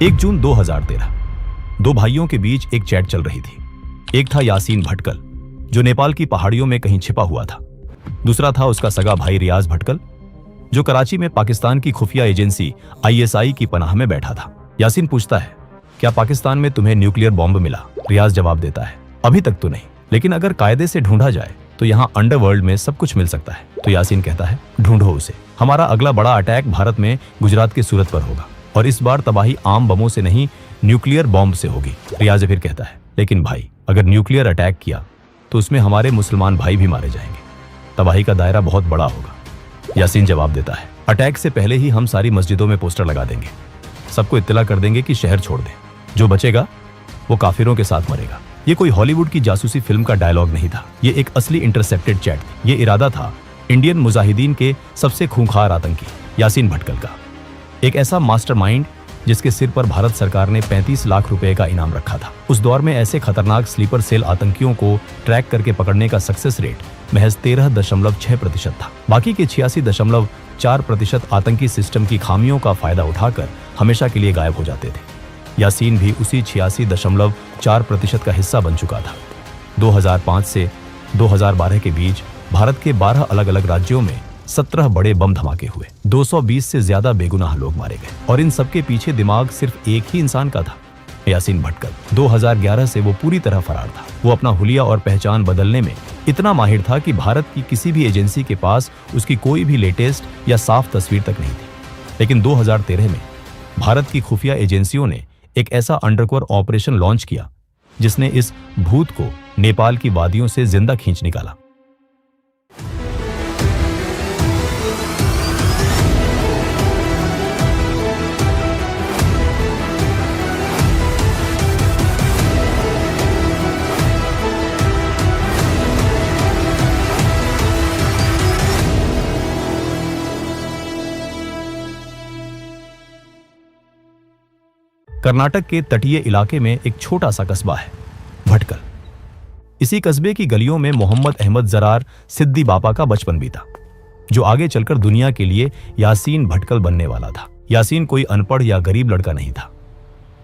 1 जून 2013 दो भाइयों के बीच एक चैट चल रही थी। एक था यासीन भटकल, जो नेपाल की पहाड़ियों में कहीं छिपा हुआ था। दूसरा था उसका सगा भाई रियाज भटकल, जो कराची में पाकिस्तान की खुफिया एजेंसी ISI की पनाह में बैठा था। यासीन पूछता है, क्या पाकिस्तान में तुम्हें न्यूक्लियर बॉम्ब मिला? रियाज जवाब देता है, अभी तक तो नहीं, लेकिन अगर कायदे से ढूंढा जाए तो यहाँ अंडरवर्ल्ड में सब कुछ मिल सकता है। तो यासीन कहता है, ढूंढो उसे। हमारा अगला बड़ा अटैक भारत में गुजरात के सूरत पर होगा, और इस बार तबाही आम बमों से नहीं, न्यूक्लियर बॉम्ब से होगी। रियाज फिर कहता है, लेकिन भाई, अगर न्यूक्लियर अटैक किया तो उसमें हमारे मुसलमान भाई भी मारे जाएंगे, तबाही का दायरा बहुत बड़ा होगा। यासीन जवाब देता है, अटैक से पहले ही हम सारी मस्जिदों में पोस्टर लगा देंगे, सबको इत्तला कर देंगे कि शहर छोड़ दें, जो बचेगा वो काफिरों के साथ मरेगा। ये कोई हॉलीवुड की जासूसी फिल्म का डायलॉग नहीं था, ये एक असली इंटरसेप्टेड चैट थी। ये इरादा था इंडियन मुजाहिदीन के सबसे खूंखार आतंकी यासीन भटकल का, एक ऐसा मास्टरमाइंड जिसके सिर पर भारत सरकार ने 35 लाख रुपए का इनाम रखा था। उस दौर में ऐसे खतरनाक स्लीपर सेल आतंकियों को ट्रैक करके पकड़ने का सक्सेस रेट महज 13.6% था। बाकी के 86.4% आतंकी सिस्टम की खामियों का फायदा उठाकर हमेशा के लिए गायब हो जाते थे। यासीन भी उसी 86.4% का हिस्सा बन चुका था। 2005 से 2012 के बीच भारत के 12 अलग अलग राज्यों में 17 बड़े बम धमाके हुए, 220 से ज्यादा बेगुनाह लोग मारे गए, और इन सबके पीछे दिमाग सिर्फ एक ही इंसान का था, यासीन भटकल। 2011 से वो पूरी तरह फरार था। वो अपना हुलिया और पहचान बदलने में इतना माहिर था कि भारत की किसी भी एजेंसी के पास उसकी कोई भी लेटेस्ट या साफ तस्वीर तक नहीं थी। लेकिन 2013 में भारत की खुफिया एजेंसियों ने एक ऐसा अंडरकवर ऑपरेशन लॉन्च किया जिसने इस भूत को नेपाल की वादियों से जिंदा खींच निकाला। कर्नाटक के तटीय इलाके में एक छोटा सा कस्बा है भटकल। इसी कस्बे की गलियों में मोहम्मद अहमद जरार सिद्दी बापा का बचपन बीता, जो आगे चलकर दुनिया के लिए यासीन भटकल बनने वाला था। यासीन कोई अनपढ़ या गरीब लड़का नहीं था।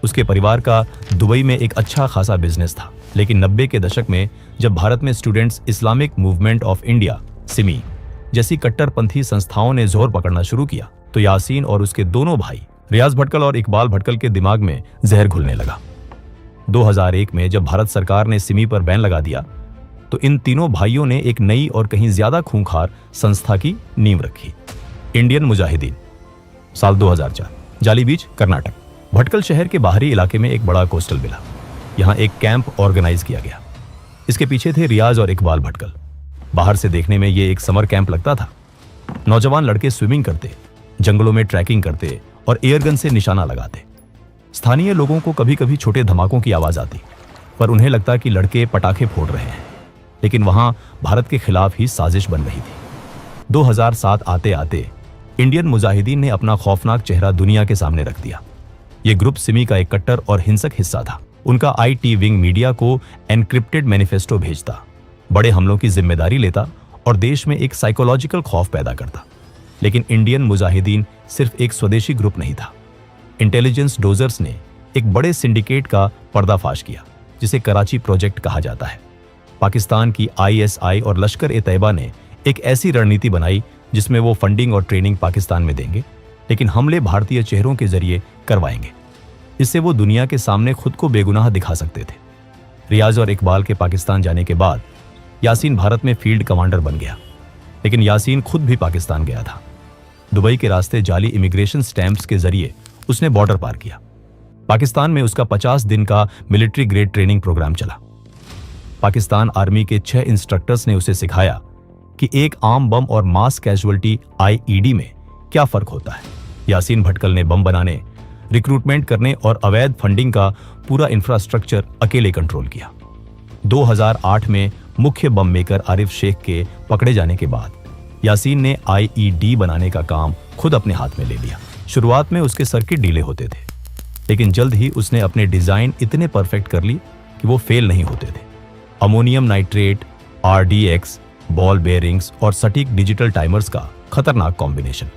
उसके परिवार का दुबई में एक अच्छा खासा बिजनेस था, लेकिन 90 के दशक में जब भारत में students Islamic movement of India Simi जैसी कट्टरपंथी संस्थाओं ने जोर पकड़ना शुरू किया, तो यासीन और उसके दोनों भाई रियाज भटकल और इकबाल भटकल के दिमाग में जहर घुलने लगा। 2001 में जब भारत सरकार ने सिमी पर बैन लगा दिया, तो इन तीनों भाइयों ने एक नई और कहीं ज्यादा खूंखार संस्था की नींव रखी, इंडियन मुजाहिदीन। साल 2004, जाली बीच, कर्नाटक। भटकल शहर के बाहरी इलाके में एक बड़ा कोस्टल विला, यहाँ एक कैंप ऑर्गेनाइज किया गया। इसके पीछे थे रियाज और इकबाल भटकल। बाहर से देखने में ये एक समर कैंप लगता था। नौजवान लड़के स्विमिंग करते, जंगलों में ट्रैकिंग करते और एयरगन से निशाना लगाते। स्थानीय लोगों को कभी कभी छोटे धमाकों की आवाज आती, पर उन्हें लगता कि लड़के पटाखे फोड़ रहे हैं, लेकिन वहां भारत के खिलाफ ही साजिश बन रही थी। 2007 आते आते इंडियन मुजाहिदीन ने अपना खौफनाक चेहरा दुनिया के सामने रख दिया। ये ग्रुप सिमी का एक कट्टर और हिंसक हिस्सा था। उनका IT विंग मीडिया को एनक्रिप्टेड मैनिफेस्टो भेजता, बड़े हमलों की जिम्मेदारी लेता और देश में एक साइकोलॉजिकल खौफ पैदा करता। लेकिन इंडियन मुजाहिदीन सिर्फ एक स्वदेशी ग्रुप नहीं था। इंटेलिजेंस डोजर्स ने एक बड़े सिंडिकेट का पर्दाफाश किया, जिसे कराची प्रोजेक्ट कहा जाता है। पाकिस्तान की ISI और लश्कर-ए-तैयबा ने एक ऐसी रणनीति बनाई जिसमें वो फंडिंग और ट्रेनिंग पाकिस्तान में देंगे, लेकिन हमले भारतीय चेहरों के जरिए करवाएंगे। इससे वो दुनिया के सामने खुद को बेगुनाह दिखा सकते थे। रियाज और इकबाल के पाकिस्तान जाने के बाद यासीन भारत में फील्ड कमांडर बन गया, लेकिन यासीन खुद भी पाकिस्तान गया था। दुबई के रास्ते जाली इमिग्रेशन स्टैंप्स के जरिए उसने बॉर्डर पार किया। पाकिस्तान में उसका 50 दिन का मिलिट्री ग्रेड ट्रेनिंग प्रोग्राम चला। पाकिस्तान आर्मी के 6 इंस्ट्रक्टर्स ने उसे सिखाया कि एक आम बम और मास कैजुअल्टी IED में क्या फर्क होता है। यासीन भटकल ने बम बनाने, रिक्रूटमेंट करने और अवैध फंडिंग का पूरा इंफ्रास्ट्रक्चर अकेले कंट्रोल किया। 2008 में मुख्य बम मेकर आरिफ शेख के पकड़े जाने के बाद यासीन ने IED बनाने का काम खुद अपने हाथ में ले लिया। शुरुआत में उसके सर्किट ढीले होते थे, लेकिन जल्द ही उसने अपने डिजाइन इतने परफेक्ट कर ली कि वो फेल नहीं होते थे। Ammonium nitrate, RDX, ball bearings और सटीक डिजिटल टाइमर्स का खतरनाक कॉम्बिनेशन।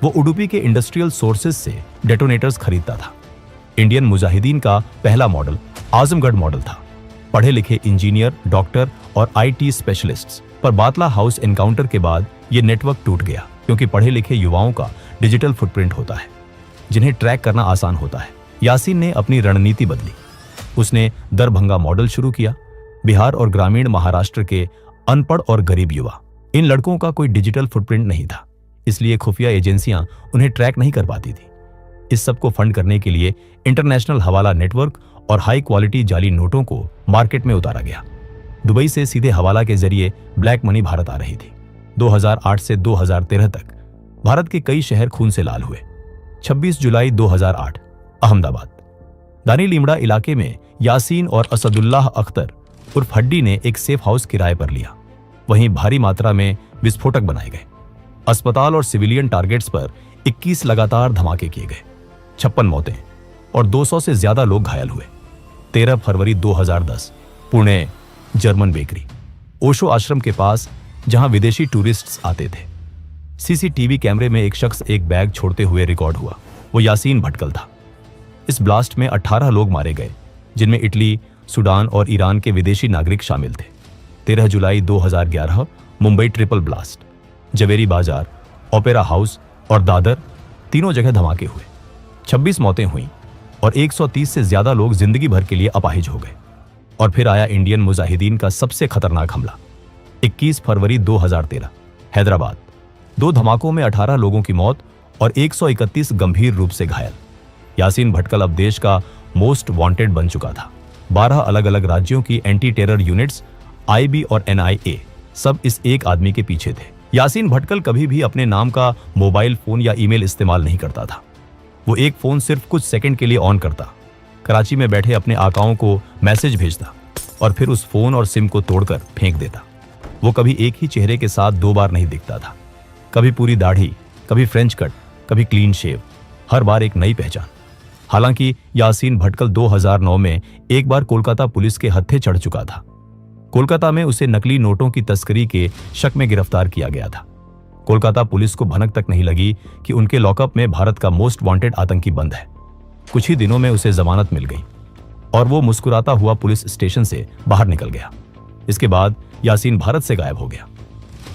वो उडुपी के इंडस्ट्रियल सोर्सेज से डेटोनेटर्स खरीदता था, इंडियन मुजाहिदीन का पहला मॉडल आजमगढ़ मॉडल था। पढ़े लिखे इंजीनियर, डॉक्टर और आईटी स्पेशलिस्ट्स पर बातला हाउस एनकाउंटर के बाद यह नेटवर्क टूट गया, क्योंकि पढ़े लिखे युवाओं का डिजिटल फुटप्रिंट होता है जिन्हें ट्रैक करना आसान होता है। यासीन ने अपनी रणनीति बदली। उसने दरभंगा मॉडल शुरू किया। बिहार और ग्रामीण महाराष्ट्र के अनपढ़ और गरीब युवा, इन लड़कों का कोई डिजिटल फुटप्रिंट नहीं था, इसलिए खुफिया एजेंसियां उन्हें ट्रैक नहीं कर पाती थी। इस सब को फंड करने के लिए इंटरनेशनल हवाला नेटवर्क और हाई क्वालिटी जाली नोटों को मार्केट में उतारा गया। दुबई से सीधे हवाला के जरिए ब्लैक मनी भारत आ रही थी। 2008 से 2013 तक भारत के कई शहर खून से लाल हुए। 26 जुलाई 2008 अहमदाबाद दानी लीमड़ा इलाके में यासीन और असदुल्लाह अख्तर उर्फ हड्डी ने एक सेफ हाउस किराए पर लिया। वहीं भारी मात्रा में विस्फोटक बनाए गए। अस्पताल और सिविलियन टारगेट्स पर 21 लगातार धमाके किए गए। 56 मौतें और 200 से ज्यादा लोग घायल हुए। 13 फरवरी 2010 पुणे जर्मन बेकरी, ओशो आश्रम के पास, जहां विदेशी टूरिस्ट्स आते थे। सीसीटीवी कैमरे में एक शख्स एक बैग छोड़ते हुए रिकॉर्ड हुआ। वो यासीन भटकल था। इस ब्लास्ट में 18 लोग मारे गए, जिनमें इटली, सूडान और ईरान के विदेशी नागरिक शामिल थे। 13 जुलाई 2011 मुंबई ट्रिपल ब्लास्ट, जवेरी बाजार, ओपेरा हाउस और दादर, तीनों जगह धमाके हुए। 26 मौतें हुईं और 130 से ज्यादा लोग जिंदगी भर के लिए अपाहिज हो गए। और फिर आया इंडियन मुजाहिदीन का सबसे खतरनाक हमला। 21 फरवरी 2013 हैदराबाद, 2 धमाकों में 18 लोगों की मौत और 131 गंभीर रूप से घायल। यासीन भटकल अब देश का मोस्ट वांटेड बन चुका था। 12 अलग अलग राज्यों की एंटी टेरर यूनिट्स, आईबी और एनआईए सब इस एक आदमी के पीछे थे। यासीन भटकल कभी भी अपने नाम का मोबाइल फोन या ईमेल इस्तेमाल नहीं करता था। वो एक फोन सिर्फ कुछ सेकंड के लिए ऑन करता, कराची में बैठे अपने आकाओं को मैसेज भेजता और फिर उस फोन और सिम को तोड़कर फेंक देता। वो कभी एक ही चेहरे के साथ 2 बार नहीं दिखता था। कभी पूरी दाढ़ी, कभी फ्रेंच कट, कभी क्लीन शेव, हर बार एक नई पहचान। हालांकि यासीन भटकल 2009 में एक बार कोलकाता पुलिस के हत्थे चढ़ चुका था। कोलकाता में उसे नकली नोटों की तस्करी के शक में गिरफ्तार किया गया था। कोलकाता पुलिस को भनक तक नहीं लगी कि उनके लॉकअप में भारत का मोस्ट वांटेड आतंकी बंद है। कुछ ही दिनों में उसे जमानत मिल गई और वो मुस्कुराता हुआ पुलिस स्टेशन से बाहर निकल गया। इसके बाद यासीन भारत से गायब हो गया।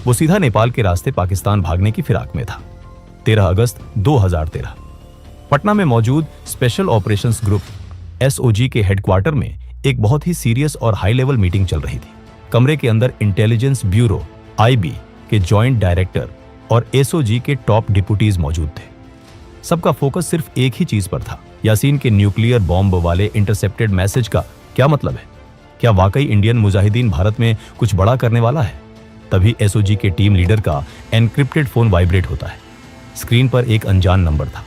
वो सीधा नेपाल के रास्ते पाकिस्तान भागने की फिराक में था। 13 अगस्त 2013 पटना में मौजूद स्पेशल ऑपरेशंस ग्रुप एसओजी के हेडक्वार्टर में एक बहुत ही सीरियस और हाई लेवल मीटिंग चल रही थी। कमरे के अंदर इंटेलिजेंस ब्यूरो आईबी के जॉइंट डायरेक्टर और एसओजी के टॉप डिप्यूटीज मौजूद थे। सबका फोकस सिर्फ एक ही चीज पर था, यासीन के न्यूक्लियर बॉम्ब वाले इंटरसेप्टेड मैसेज का क्या मतलब है। क्या वाकई इंडियन मुजाहिदीन भारत में कुछ बड़ा करने वाला है? तभी एसओजी के टीम लीडर का एनक्रिप्टेड फोन वाइब्रेट होता है। स्क्रीन पर एक अनजान नंबर था।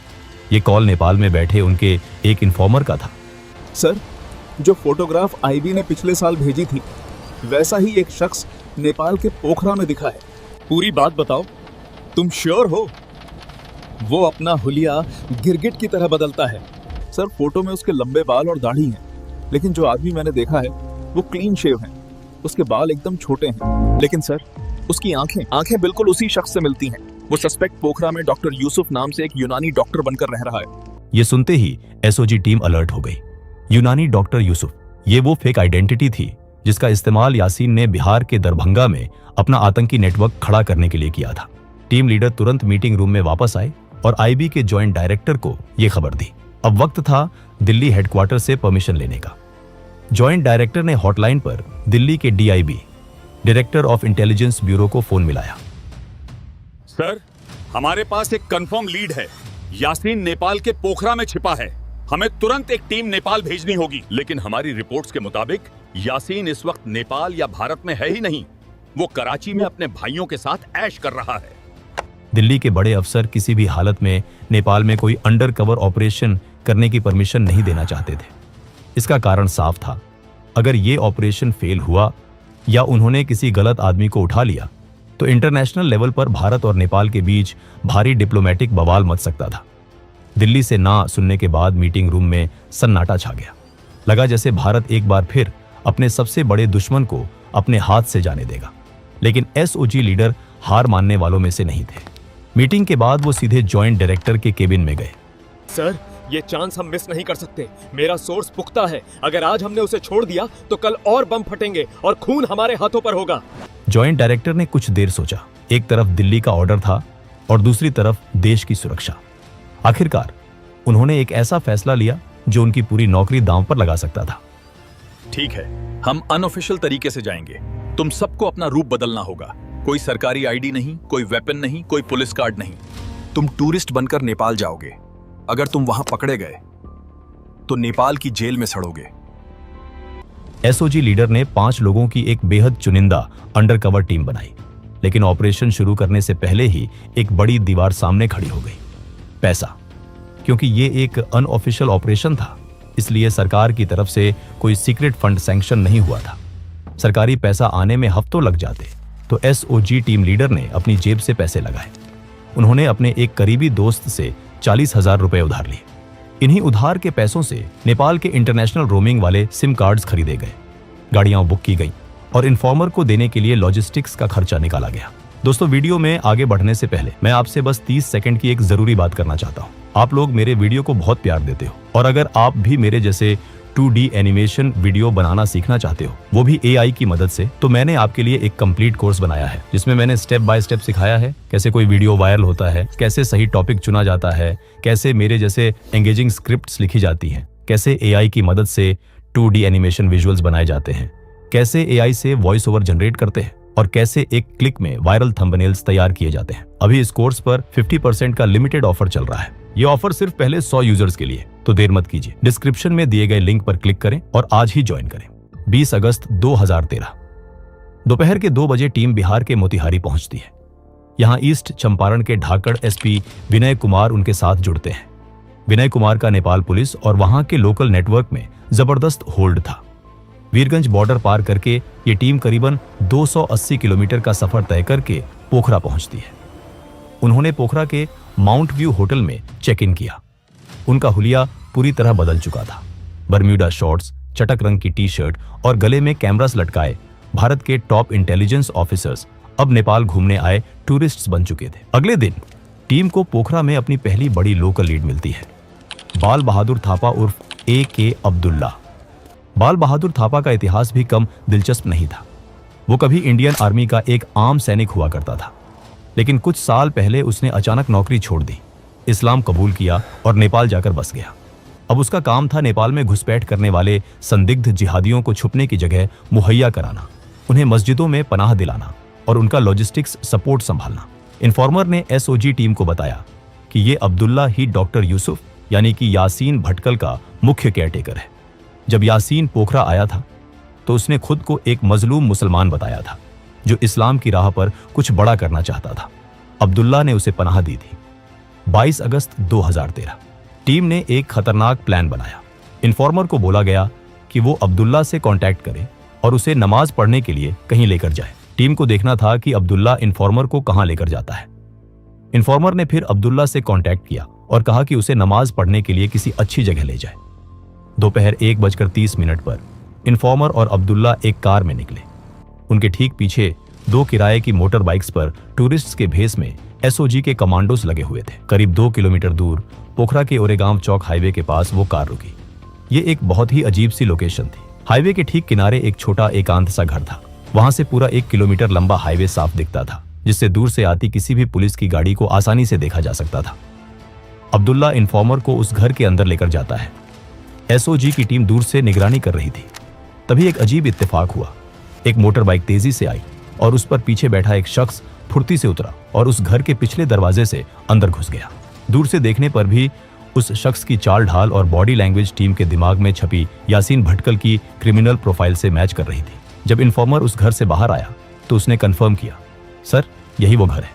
ये कॉल नेपाल में बैठे उनके एक इन्फॉर्मर का था। सर, जो फोटोग्राफ आईबी ने पिछले साल भेजी थी, वैसा ही एक शख्स नेपाल के पोखरा में दिखा है। पूरी बात बताओ, तुम श्योर हो? वो अपना हुलिया गिरगिट की तरह बदलता है। सर, फोटो में उसके लंबे बाल और दाढ़ी हैं, लेकिन जो आदमी मैंने देखा है वो क्लीन शेव है। उसके बाल एकदम छोटे हैं, लेकिन सर उसकी आंखें बिल्कुल उसी शख्स से मिलती हैं। वो सस्पेक्ट पोखरा में डॉक्टर यूसुफ नाम से एक यूनानी डॉक्टर बनकर रह रहा है। ये सुनते ही एसओजी टीम अलर्ट हो गई। यूनानी डॉक्टर यूसुफ, ये वो फेक आइडेंटिटी थी जिसका इस्तेमाल यासीन ने बिहार के दरभंगा में अपना आतंकी नेटवर्क खड़ा करने के लिए किया था। टीम लीडर तुरंत मीटिंग रूम में वापस आए और आईबी के जॉइंट डायरेक्टर को यह खबर दी। अब वक्त था दिल्ली हेडक्वार्टर से परमिशन लेने का। जॉइंट डायरेक्टर ने हॉटलाइन पर दिल्ली के DIB, director of intelligence bureau को फोन मिलाया। सर, हमारे पास एक कंफर्म लीड है। यासीन नेपाल के पोखरा में छिपा है। हमें तुरंत एक टीम नेपाल भेजनी होगी। लेकिन हमारी रिपोर्ट्स के मुताबिक यासीन इस वक्त नेपाल या भारत में है ही नहीं। वो कराची में अपने भाइयों के साथ ऐश कर रहा है। दिल्ली के बड़े अफसर किसी भी हालत में नेपाल में कोई अंडर कवर ऑपरेशन करने की परमिशन नहीं देना चाहते थे। इसका कारण साफ था, अगर ये ऑपरेशन फेल हुआ या उन्होंने किसी गलत आदमी को उठा लिया तो इंटरनेशनल लेवल पर भारत और नेपाल के बीच भारी डिप्लोमेटिक बवाल मच सकता था। दिल्ली से ना सुनने के बाद मीटिंग रूम में सन्नाटा छा गया। लगा जैसे भारत एक बार फिर अपने सबसे बड़े दुश्मन को अपने हाथ से जाने देगा। लेकिन एसओजी लीडर हार मानने वालों में से नहीं थे। मीटिंग के बाद वो सीधे जॉइंट डायरेक्टर के केबिन में गए। सर, ये चांस हम मिस नहीं कर सकते। मेरा सोर्स पुख्ता है, अगर आज हमने उसे छोड़ दिया तो कल और बम फटेंगे और खून हमारे हाथों पर होगा। जॉइंट डायरेक्टर ने कुछ देर सोचा। एक तरफ दिल्ली का ऑर्डर था और दूसरी तरफ देश की सुरक्षा। आखिरकार उन्होंने एक ऐसा फैसला लिया जो उनकी पूरी नौकरी दांव पर लगा सकता था। ठीक है, हम अनऑफिशियल तरीके से जाएंगे। तुम सबको अपना रूप बदलना होगा। कोई सरकारी आईडी नहीं, कोई वेपन नहीं, कोई पुलिस कार्ड नहीं। तुम टूरिस्ट बनकर नेपाल जाओगे। अगर तुम वहां पकड़े गए तो नेपाल की जेल में सड़ोगे। एसओजी लीडर ने 5 लोगों की एक बेहद चुनिंदा अंडरकवर टीम बनाई, लेकिन ऑपरेशन शुरू करने से पहले ही एक बड़ी दीवार सामने खड़ी हो गई। पैसा। क्योंकि ये एक अनऑफिशियल ऑपरेशन था, इसलिए सरकार की तरफ से कोई सीक्रेट फंड सैंक्शन नहीं हुआ था। सरकारी पैसा आने में हफ्तों लग जाते, तो एसओजी टीम लीडर ने अपनी जेब से पैसे लगाए। उन्होंने अपने एक करीबी दोस्त से 40,000 रुपए उधार लिए। इन्हीं उधार के पैसों से नेपाल के इंटरनेशनल रोमिंग वाले सिम कार्ड्स खरीदे गए, गाड़ियां बुक की गई और इन्फॉर्मर को देने के लिए लॉजिस्टिक्स का खर्चा निकाला गया। दोस्तों, वीडियो में आगे बढ़ने से पहले मैं आपसे बस 30 सेकंड की एक जरूरी बात करना चाहता हूं। आप लोग मेरे वीडियो को बहुत प्यार देते हो, और अगर आप भी मेरे जैसे 2D एनिमेशन वीडियो बनाना सीखना चाहते हो, वो भी AI की मदद से, तो मैंने आपके लिए एक कंप्लीट कोर्स बनाया है, जिसमें मैंने स्टेप बाय स्टेप सिखाया है कैसे कोई वीडियो वायरल होता है, कैसे सही टॉपिक चुना जाता है, कैसे मेरे जैसे एंगेजिंग स्क्रिप्ट्स लिखी जाती हैं, कैसे AI की मदद से 2D एनिमेशन विजुअल्स बनाए जाते हैं, कैसे AI से वॉइस ओवर जनरेट करते हैं, और कैसे एक क्लिक में वायरल थंबनेल्स तैयार किए जाते हैं। अभी इस कोर्स पर 50% का लिमिटेड ऑफर चल रहा है। ये ऑफर सिर्फ पहले 100 यूजर्स के लिए, तो देर मत कीजिए। डिस्क्रिप्शन में दिए गए लिंक पर क्लिक करें और आज ही ज्वाइन करें। 20 अगस्त 2013 दोपहर के 2 बजे टीम बिहार के मोतिहारी पहुंचती है। यहां ईस्ट चंपारण के ढाकड़ एसपी विनय कुमार उनके साथ जुड़ते हैं। विनय कुमार का नेपाल पुलिस और वहां के लोकल नेटवर्क में जबरदस्त होल्ड था। वीरगंज बॉर्डर पार करके ये टीम करीबन 280 किलोमीटर का सफर तय करके पोखरा पहुंचती है। उन्होंने पोखरा के माउंट व्यू होटल में चेक इन किया। उनका हुलिया पूरी तरह बदल चुका था। बर्म्यूडा शॉर्ट्स, चटक रंग की टी शर्ट और गले में कैमरास लटकाए भारत के टॉप इंटेलिजेंस ऑफिसर्स अब नेपाल घूमने आए टूरिस्ट्स बन चुके थे। अगले दिन टीम को पोखरा में अपनी पहली बड़ी लोकल लीड मिलती है। बाल बहादुर थापा उर्फ AK अब्दुल्ला। बाल बहादुर थापा का इतिहास भी कम दिलचस्प नहीं था। वो कभी इंडियन आर्मी का एक आम सैनिक हुआ करता था, लेकिन कुछ साल पहले उसने अचानक नौकरी छोड़ दी, इस्लाम कबूल किया और नेपाल जाकर बस गया। अब उसका काम था नेपाल में घुसपैठ करने वाले संदिग्ध जिहादियों को छुपने की जगह मुहैया कराना, उन्हें मस्जिदों में पनाह दिलाना और उनका लॉजिस्टिक्स सपोर्ट संभालना। इन्फॉर्मर ने एसओजी टीम को बताया कि ये अब्दुल्ला ही डॉक्टर यूसुफ यानी कि यासीन भटकल का मुख्य केयरटेकर है। जब यासीन पोखरा आया था तो उसने खुद को एक मजलूम मुसलमान बताया था जो इस्लाम की राह पर कुछ बड़ा करना चाहता था। अब्दुल्ला ने उसे पनाह दी थी। 22 अगस्त 2013 टीम ने एक खतरनाक प्लान बनाया। इन्फॉर्मर को बोला गया कि वो अब्दुल्ला से कांटेक्ट करे और उसे नमाज पढ़ने के लिए कहीं लेकर जाए। टीम को देखना था कि अब्दुल्ला इन्फॉर्मर को कहां लेकर जाता है। इन्फॉर्मर ने फिर अब्दुल्ला से कांटेक्ट किया और कहा कि उसे नमाज पढ़ने के लिए किसी अच्छी जगह ले जाए। दोपहर 1:30 पर इन्फॉर्मर और अब्दुल्ला एक कार में निकले। उनके ठीक पीछे 2 किराए की मोटर बाइक्स पर टूरिस्ट्स के भेस में एसओजी के कमांडोज लगे हुए थे। करीब 2 किलोमीटर दूर पोखरा के ओरेगांव चौक हाईवे के पास वो कार रुकी। ये एक बहुत ही अजीब सी लोकेशन थी। हाईवे के ठीक किनारे एक छोटा एकांत सा घर था। वहां से पूरा 1 किलोमीटर लंबा हाईवे साफ दिखता था, जिससे दूर से आती किसी भी पुलिस की गाड़ी को आसानी से देखा जा सकता था। अब्दुल्ला इन्फॉर्मर को उस घर के अंदर लेकर जाता है। एसओजी की टीम दूर से निगरानी कर रही थी। तभी एक अजीब इत्तेफाक हुआ। एक मोटर बाइक तेजी से आई और उस पर पीछे बैठा एक शख्स फुर्ती से उतरा और उस घर के पिछले दरवाजे से अंदर घुस गया। दूर से देखने पर भी उस शख्स की चाल ढाल और बॉडी लैंग्वेज टीम के दिमाग में छपी यासीन भटकल की क्रिमिनल प्रोफाइल से मैच कर रही थी। जब इन्फॉर्मर उस घर से बाहर आया तो उसने कंफर्म किया, सर यही वो घर है,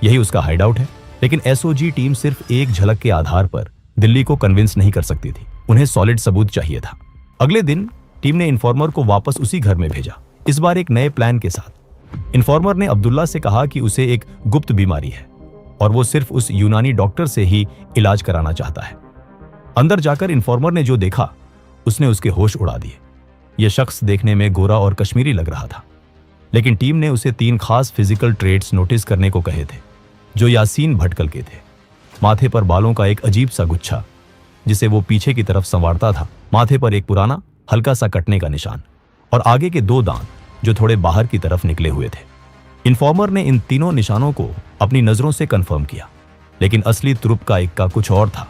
यही उसका हाइडआउट है। लेकिन एसओजी टीम सिर्फ एक झलक के आधार पर दिल्ली को कन्विंस नहीं कर सकती थी। उन्हें सॉलिड सबूत चाहिए था। अगले दिन टीम ने इन्फॉर्मर को वापस उसी घर में भेजा, इस बार एक नए प्लान के साथ। इन्फॉर्मर ने अब्दुल्ला से कहा कि उसे एक गुप्त बीमारी है और वो सिर्फ उस यूनानी डॉक्टर से ही इलाज कराना चाहता है। अंदर जाकर इन्फॉर्मर ने जो देखा उसने उसके होश उड़ा दिए। यह शख्स देखने में गोरा और कश्मीरी लग रहा था, लेकिन टीम ने उसे 3 खास फिजिकल ट्रेट्स नोटिस करने को कहे थे जो यासीन भटकल के थे। माथे पर बालों का एक अजीब सा गुच्छा, जिसे वो पीछे की तरफ संवारता था, माथे पर एक पुराना हल्का सा कटने का निशान और आगे के 2 दांत जो थोड़े बाहर की तरफ निकले हुए थे। इन्फॉर्मर ने इन तीनों निशानों को अपनी नजरों से कंफर्म किया, लेकिन असली तुरुप का इक्का कुछ और था।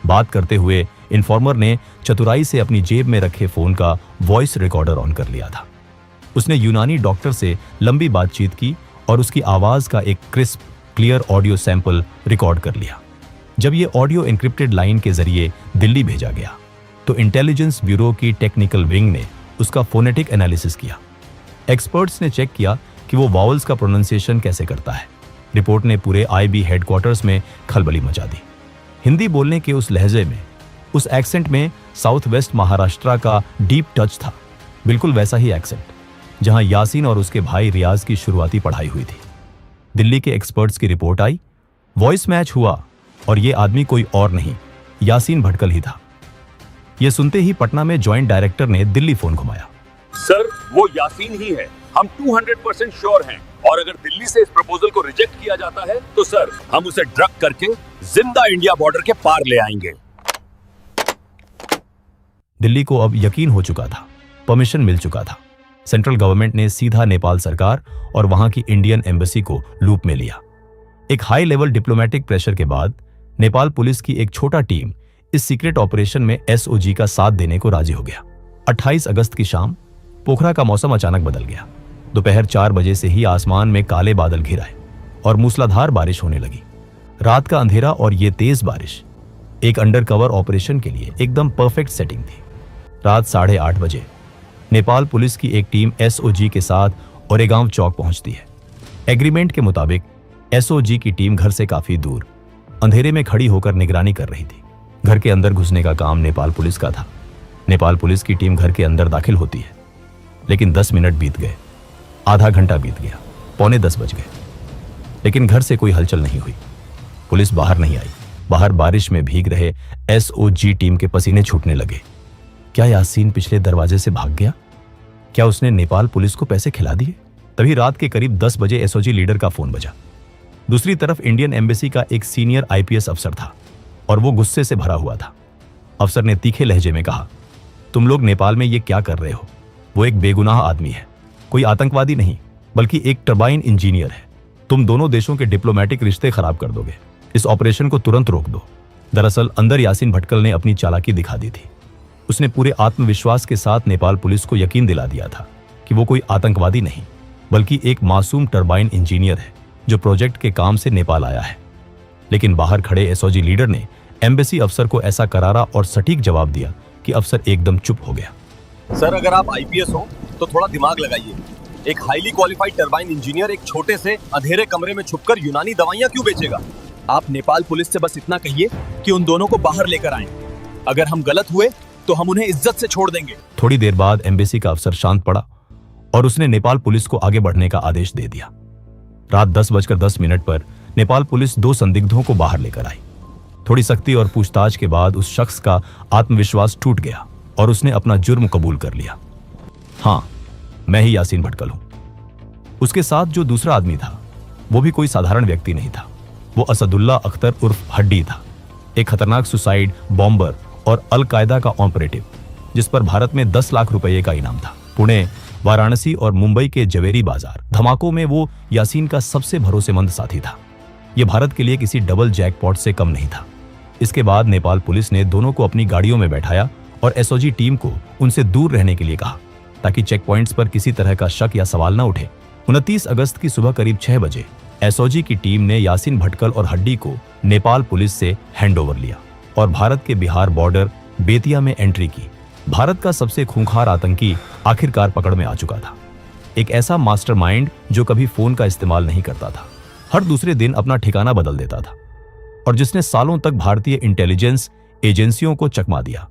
बात करते हुए इन्फॉर्मर ने चतुराई से अपनी जेब में रखे फोन का वॉइस रिकॉर्डर ऑन कर लिया था। उसने यूनानी डॉक्टर से लंबी बातचीत की और उसकी आवाज का एक crisp clear audio sample record कर लिया। जब ये ऑडियो एन्क्रिप्टेड लाइन के जरिए दिल्ली भेजा गया तो इंटेलिजेंस ब्यूरो की टेक्निकल विंग ने उसका फोनेटिक एनालिसिस किया। एक्सपर्ट्स ने चेक किया कि वो वावल्स का प्रोनाउंसिएशन कैसे करता है। रिपोर्ट ने पूरे आईबी हेडक्वार्टर्स में खलबली मचा दी। हिंदी बोलने के उस लहजे में, उस एक्सेंट में साउथ वेस्ट महाराष्ट्र का डीप टच था। बिल्कुल वैसा ही एक्सेंट जहां यासीन और उसके भाई रियाज की शुरुआती पढ़ाई हुई थी। दिल्ली के एक्सपर्ट्स की रिपोर्ट आई, वॉइस मैच हुआ और ये आदमी कोई और नहीं, यासीन भटकल ही था। यह सुनते ही पटना में ज्वाइंट डायरेक्टर ने दिल्ली फोन घुमाया। सर, वो यासीन ही है, हम 200% श्योर हैं। और अगर दिल्ली से इस प्रपोजल को रिजेक्ट किया जाता है तो सर, हम उसे ड्रग करके जिंदा इंडिया बॉर्डर के पार ले आएंगे। दिल्ली को अब यकीन हो चुका था, परमिशन मिल चुका था। सेंट्रल गवर्नमेंट ने सीधा नेपाल सरकार और वहां की इंडियन एम्बेसी को लूप में लिया। एक हाई लेवल डिप्लोमेटिक प्रेशर के बाद नेपाल पुलिस की एक छोटा टीम इस सीक्रेट ऑपरेशन में एसओजी का साथ देने को राजी हो गया। 28 अगस्त की शाम पोखरा का मौसम अचानक बदल गया। दोपहर 4 बजे से ही आसमान में काले बादल घिर आए और मूसलाधार बारिश होने लगी। रात का अंधेरा और ये तेज बारिश एक अंडरकवर ऑपरेशन के लिए एकदम परफेक्ट सेटिंग थी। रात 8:30 बजे नेपाल पुलिस की एक टीम एसओजी के साथ ओरेगांव चौक पहुंचती है। एग्रीमेंट के मुताबिक एसओजी की टीम घर से काफी दूर अंधेरे में खड़ी होकर निगरानी कर रही थी। घर के अंदर घुसने का काम नेपाल पुलिस का था। नेपाल पुलिस की टीम घर के अंदर दाखिल होती है, लेकिन 10 मिनट बीत गए, आधा घंटा बीत गया, 9:45 बज गए, लेकिन घर से कोई हलचल नहीं हुई। पुलिस बाहर नहीं आई। बाहर बारिश में भीग रहे एसओजी टीम के पसीने छूटने लगे। क्या यासीन पिछले दरवाजे से भाग गया? क्या उसने नेपाल पुलिस को पैसे खिला दिए? तभी रात के करीब 10 बजे एसओजी लीडर का फोन बजा। दूसरी तरफ इंडियन एम्बेसी का एक सीनियर आईपीएस अफसर था और वो गुस्से से भरा हुआ था। अफसर ने तीखे लहजे में कहा, तुम लोग नेपाल में ये क्या कर रहे हो? वो एक बेगुनाह आदमी है, कोई आतंकवादी नहीं, बल्कि एक टरबाइन इंजीनियर है। तुम दोनों देशों के डिप्लोमेटिक रिश्ते खराब कर दोगे। इस ऑपरेशन को तुरंत रोक दो। दरअसल अंदर यासीन भटकल ने अपनी चालाकी दिखा दी थी। उसने पूरे आत्मविश्वास के साथ नेपाल पुलिस को यकीन दिला दिया था कि वो कोई आतंकवादी नहीं, बल्कि एक मासूम टरबाइन इंजीनियर है जो प्रोजेक्ट के काम से नेपाल आया है। लेकिन बाहर खड़े एसओजी लीडर ने एम्बेसी अफसर को ऐसा करारा और सटीक जवाब दिया कि अफसर एकदम चुप हो गया। सर, अगर आप आईपीएस हो तो थोड़ा दिमाग लगाइए। एक हाईली क्वालिफाइड टरबाइन इंजीनियर एक छोटे से अंधेरे कमरे में छुपकर यूनानी दवाइयां क्यों बेचेगा? आप नेपाल पुलिस से बस इतना कहिए कि उन दोनों को बाहर लेकर आएं। अगर हम गलत हुए तो हम उन्हें इज्जत से छोड़ देंगे। थोड़ी देर बाद एम्बेसी का अफसर शांत पड़ा और उसने नेपाल पुलिस को आगे बढ़ने का आदेश दे दिया। रात 10:10 पर नेपाल पुलिस 2 संदिग्धों को बाहर लेकर आई। थोड़ी सख्ती और पूछताछ के बाद उस शख्स का आत्मविश्वास टूट गया और उसने अपना जुर्म कबूल कर लिया। हाँ, मैं ही यासीन भटकल हूं। उसके साथ जो दूसरा आदमी था वो भी कोई साधारण व्यक्ति नहीं था। वो असदुल्ला अख्तर उर्फ हड्डी था, एक खतरनाक सुसाइड बॉम्बर और अल कायदा का ऑपरेटिव, जिस पर भारत में 10 लाख रुपए का इनाम था। पुणे, वाराणसी और मुंबई के जवेरी बाजार धमाकों में वो यासीन का सबसे भरोसेमंद साथी था। यह भारत के लिए किसी डबल जैकपॉट से कम नहीं था। इसके बाद नेपाल पुलिस ने दोनों को अपनी गाड़ियों में बैठाया और एसओजी टीम को उनसे दूर रहने के लिए कहा, ताकि चेक पॉइंट्स पर किसी तरह का शक या सवाल न उठे। 29 अगस्त की सुबह करीब 6 बजे एसओजी की टीम ने यासीन भटकल और हड्डी को नेपाल पुलिस से हैंडओवर लिया और भारत के बिहार बॉर्डर बेतिया में एंट्री की। भारत का सबसे खूंखार आतंकी आखिरकार पकड़ में आ चुका था। एक ऐसा मास्टरमाइंड जो कभी फोन का इस्तेमाल नहीं करता था, हर दूसरे दिन अपना ठिकाना बदल देता था और जिसने सालों तक भारतीय इंटेलिजेंस एजेंसियों को चकमा दिया।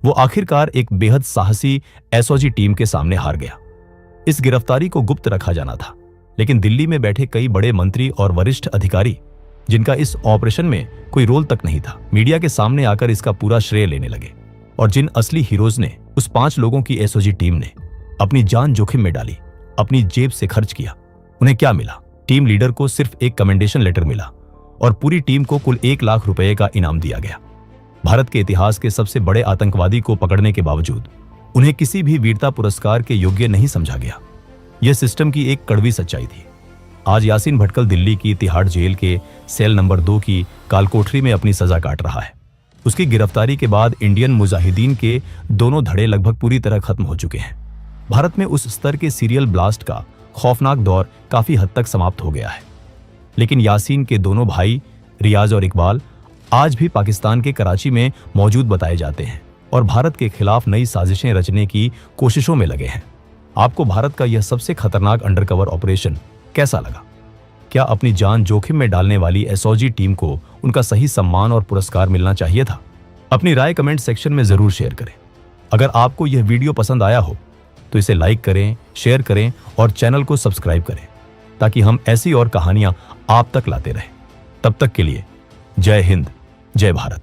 वो आखिरकार एक बेहद साहसी एसओजी टीम के सामने हार गया। इस गिरफ्तारी को गुप्त रखा जाना था, लेकिन दिल्ली में बैठे कई बड़े मंत्री और वरिष्ठ अधिकारी, जिनका इस ऑपरेशन में कोई रोल तक नहीं था, मीडिया के सामने आकर इसका पूरा श्रेय लेने लगे। और जिन असली हीरोज ने, उस 5 लोगों की एसओजी टीम ने अपनी जान जोखिम में डाली, अपनी जेब से खर्च किया, उन्हें क्या मिला? टीम लीडर को सिर्फ एक कमेंडेशन लेटर मिला और पूरी टीम को कुल 1 लाख रुपए का इनाम दिया गया। भारत के इतिहास के सबसे बड़े आतंकवादी को पकड़ने के बावजूद उन्हें किसी भी वीरता पुरस्कार के योग्य नहीं समझा गया। यह सिस्टम की एक कड़वी सच्चाई थी। आज यासीन भटकल दिल्ली की तिहाड़ जेल के सेल नंबर 2 की कालकोठरी में अपनी सजा काट रहा है। उसकी गिरफ्तारी के बाद इंडियन मुजाहिदीन के दोनों धड़े लगभग पूरी तरह खत्म हो चुके हैं। भारत में उस स्तर के सीरियल ब्लास्ट का खौफनाक दौर काफी हद तक समाप्त हो गया है। लेकिन यासीन के दोनों भाई रियाज और इकबाल आज भी पाकिस्तान के कराची में मौजूद बताए जाते हैं और भारत के खिलाफ नई साजिशें रचने की कोशिशों में लगे हैं। आपको भारत का यह सबसे खतरनाक अंडरकवर ऑपरेशन कैसा लगा? क्या अपनी जान जोखिम में डालने वाली एसओजी टीम को उनका सही सम्मान और पुरस्कार मिलना चाहिए था? अपनी राय कमेंट सेक्शन में जरूर शेयर करें। अगर आपको यह वीडियो पसंद आया हो तो इसे लाइक करें, शेयर करें और चैनल को सब्सक्राइब करें ताकि हम ऐसी और कहानियां आप तक लाते रहें। तब तक के लिए जय हिंद, जय भारत।